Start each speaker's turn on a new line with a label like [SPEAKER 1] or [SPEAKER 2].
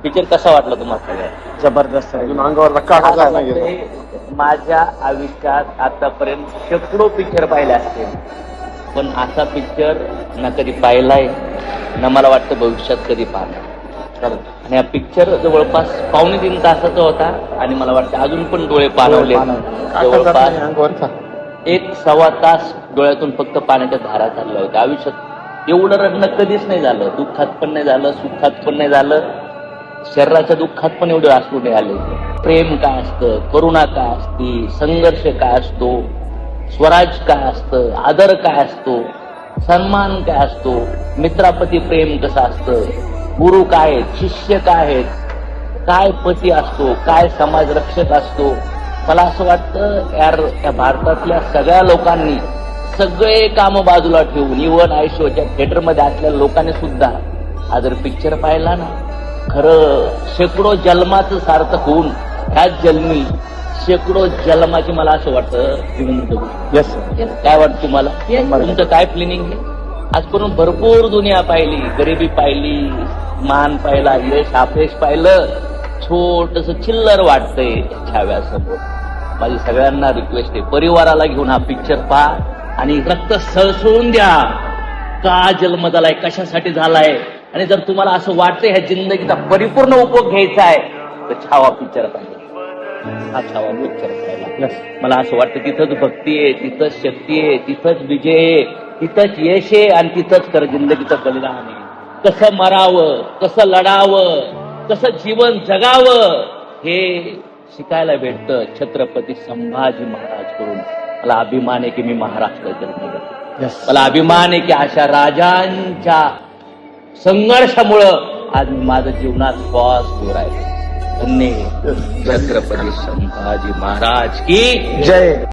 [SPEAKER 1] Picture कसा वाटला तुम्हाला सगळ्यात?
[SPEAKER 2] जबरदस्त
[SPEAKER 3] अजून अंगावर काटा जायला गेला.
[SPEAKER 1] माझ्या आयुष्यात आतापर्यंत शेकडो पिक्चर पाहिले असतील, पण असा पिक्चर ना कधी पाहिलाय ना मला वाटतं भविष्यात कधी पाहणार. आणि हा पिक्चर जवळपास 2.25 तासाचा होता आणि मला वाटतं अजून पण डोळे पाणवले. जवळपास
[SPEAKER 3] अंगावरचा
[SPEAKER 1] 1-1.25 तास डोळ्यातून फक्त पाण्याच्या धारा चालल्या होत्या. आयुष्यात एवढं रडणं कधीच नाही झालं. दुःखात पण नाही झालं, सुखात पण नाही झालं, शरीराच्या दुःखात पण एवढे अश्रू नाही आले. प्रेम काय असतं, करुणा काय असते, संघर्ष काय असतो, स्वराज काय असतं, आदर काय असतो, सन्मान काय असतो, मित्रापती प्रेम कसं असतं, गुरु काय आहेत, शिष्य काय आहेत, काय पती असतो, काय समाज रक्षक असतो. मला असं वाटतं यार, या भारतातल्या सगळ्या लोकांनी सगळे कामं बाजूला ठेवून, इव्हन आयुष्याच्या थिएटरमध्ये असलेल्या लोकांनी सुद्धा हा जर पिक्चर पाहिला ना, खरं शेकडो जन्माचं सार्थक होऊन ह्याच जन्मी शेकडो जन्माची मला असं वाटतं जिवंत गोष्ट.
[SPEAKER 3] येस
[SPEAKER 1] काय वाटतं तुम्हाला? तुमचं काय प्लॅनिंग आहे? आजपर्यंत भरपूर दुनिया पाहिली, गरिबी पाहिली, मान पाहिला, यश अपयश पाहिलं, छोटस चिल्लर वाटतंय छाव्यासमोर. माझी सगळ्यांना रिक्वेस्ट आहे, परिवाराला घेऊन हा पिक्चर पहा आणि रक्त सळसळून द्या. का जन्म झालाय, कशासाठी झालाय, आणि जर तुम्हाला असं वाटतंय ह्या जिंदगीचा परिपूर्ण उपभोग घ्यायचा आहे तर छावा पिक्चर पाहिजे. हा छावा पिक्चर पाहिला. मला असं वाटतं तिथंच भक्ती आहे, तिथंच शक्ती आहे, तिथंच विजय आहे, तिथंच यश आहे आणि तिथंच खरं जिंदगीचं बलिदान आहे. कसं मरावं, कसं लढावं, कसं जीवन जगावं हे शिकायला भेटतं छत्रपती संभाजी महाराज कडून. मला अभिमान आहे की मी महाराष्ट्राचा जन्म. मला अभिमान आहे की अशा राजांच्या संघर्षामुळं आज मी माझं जीवनात श्वास दूर आहे. धन्य छत्रपती संभाजी महाराज की
[SPEAKER 2] जय.